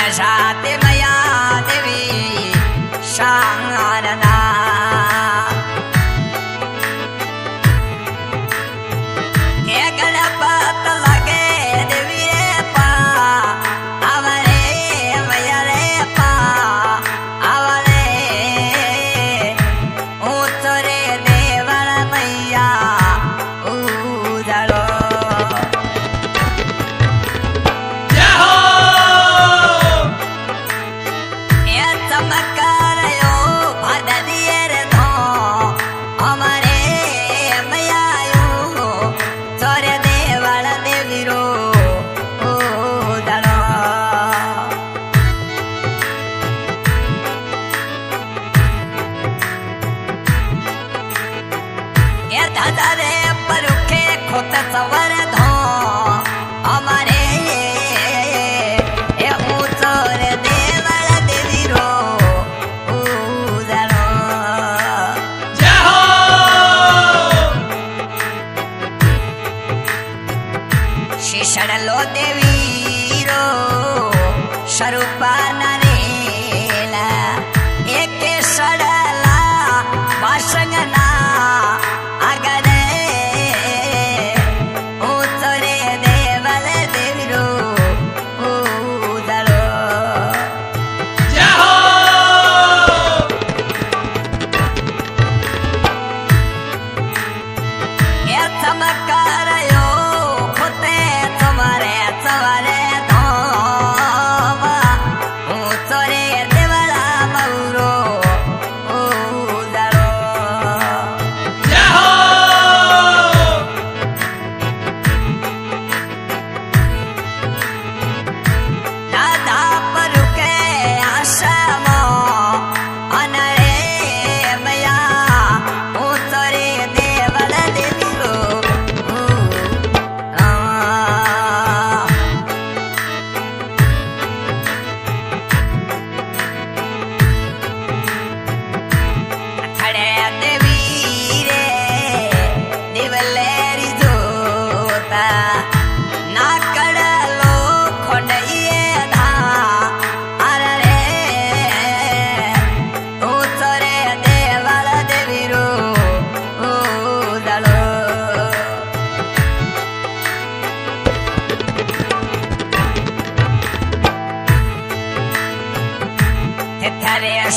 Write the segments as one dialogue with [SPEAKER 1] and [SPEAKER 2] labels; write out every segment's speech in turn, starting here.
[SPEAKER 1] जाते मया देवी शारदा हे गणपत लगे देवी रे पा आवरे मया रे पा आवरे उतरे देवल मैया उजड़ो दादरे परुखे खोत सवर धो हमारे ए ऊंचोर देवल देवी रो उजड़ो जय हो शिशड़लो देवी रो स्वरूपा नरेला एक सड़ला वासंगना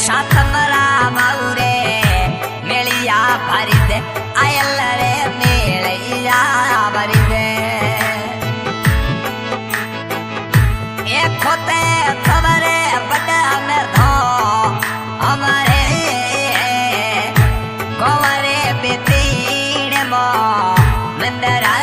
[SPEAKER 1] शातमरा मौरे मेलिया भरिदे अयल्लरे मेलिया भरिदे एक होते सवरे बड़ा में धो हमारे गोवरे बेतीन मो मंदरा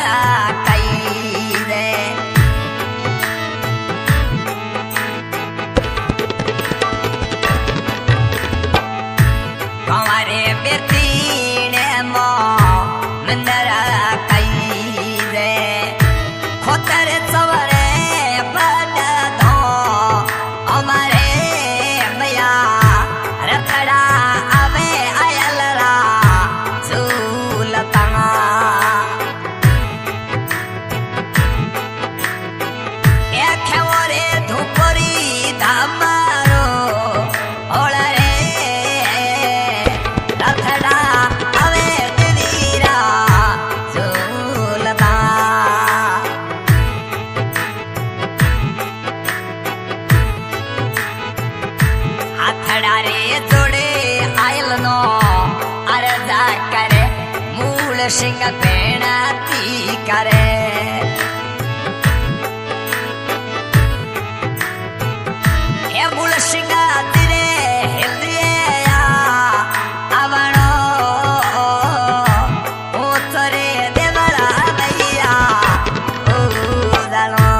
[SPEAKER 1] सिंह बेनती करे हे मूल सिंह तेरे हृदय आवणो उतरे देवला मैया उजड़ो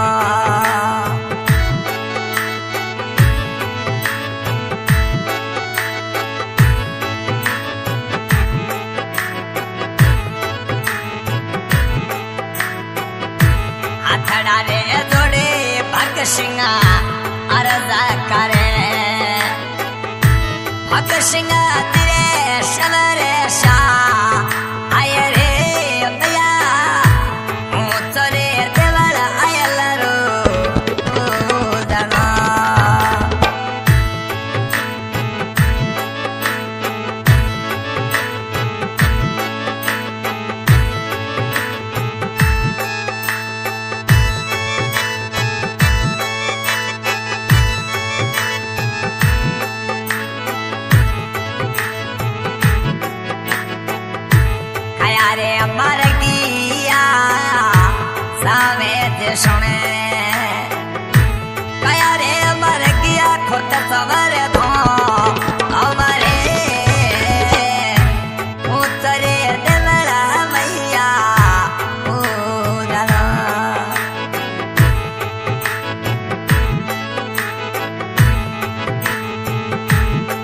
[SPEAKER 1] जोड़े भगत सिंह अरजा करे भगत सिंह तेरे सवरे शाह आय रे दया उतरे देवल आयल रो उजड़ो सुने कया रे मर गया खुद सवर धो हमारे उतरे देवड़ा मैया उदलो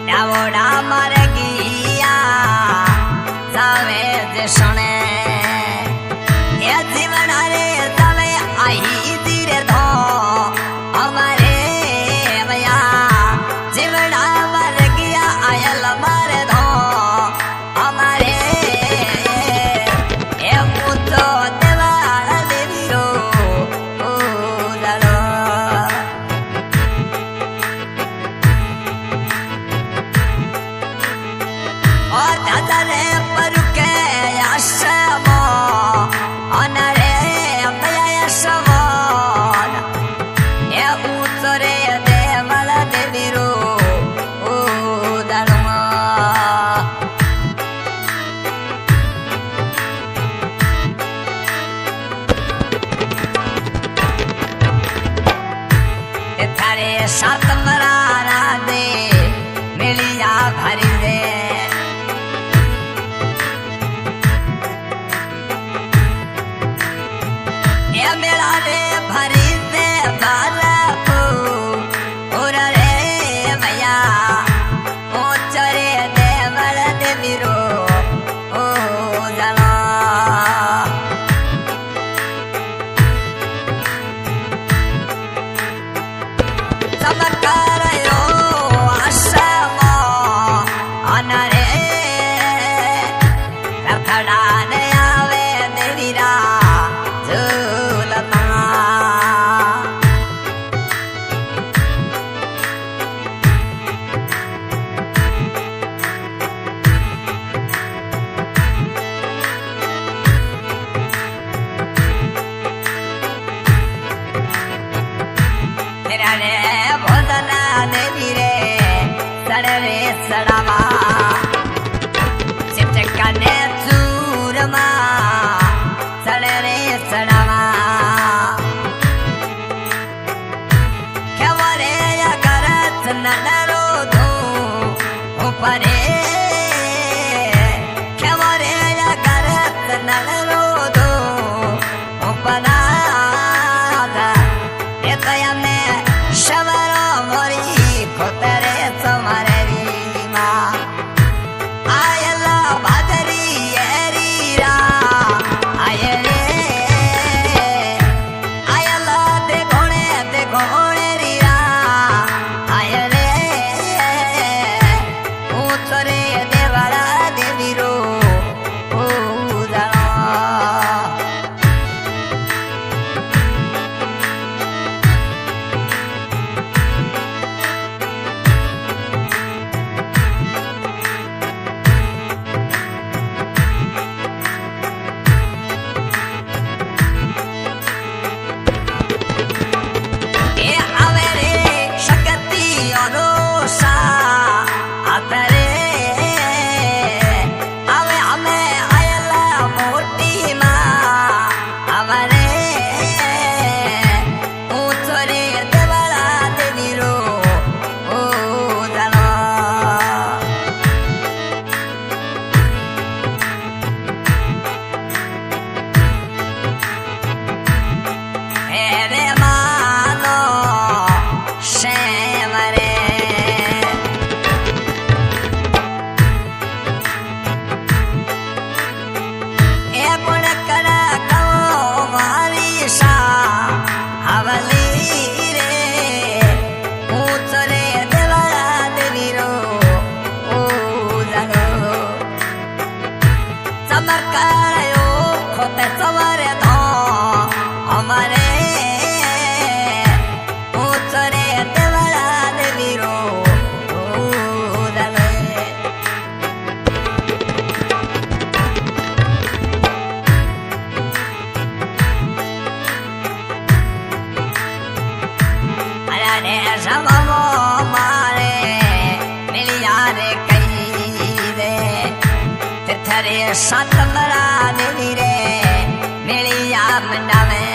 [SPEAKER 1] यावड़ा मर गया सावे जे सुने जीवन रे तवे आई धीरे धो हमारे भैया जीवन मर गया आयल मर धो हमारे ए मुतो देवाल देवीरो उदलो और दादा रे पर के आशमो अनरे भया सवन ए उतरे देवल देवीरो उदलो थारे सात मरारा दे मिलिया भरी दे मेरा रे भरी दे बालू और रे भैया ओ चरे देवल देवीरो ओ जना चमकार यो आशमो अनरे रखड़ा ने आवे देवीरा रे भोदना देवी रे सड़वे सड़ावा चिपचकने चूरमा सड़वे सड़ावा केवरे करत नडरो धू ऊपरे केवरे करत नडरो धू ऊपरा शवरो मोरी खोतरे तुम्हारे रीमा आयला भादरी एरीरा आयले आयला दे घोड़े रीरा आयले उतरे देवड़ा देवीरो उदलो रे सात मरा देवी रे मिलिया मंडा में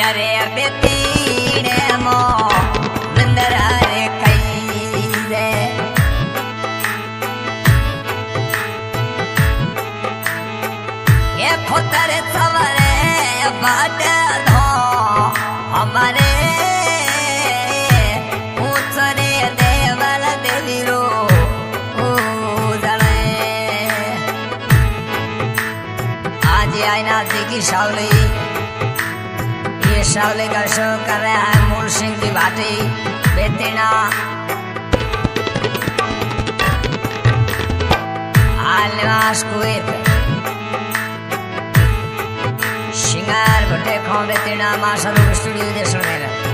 [SPEAKER 1] अरे बेतीने मो मंदर रे कई रे ये खोतर सवरे बाट धो हमारे ऊंचरे देवल देवीरो उजड़े आज आईना जी की शावली ये शावली का शो कर रहा है मूल सिंह की भाटी बेतीना आलवास कुएत शिंगार भट्टे खो बेतीना माशरू स्टूडियो दे सुनेगा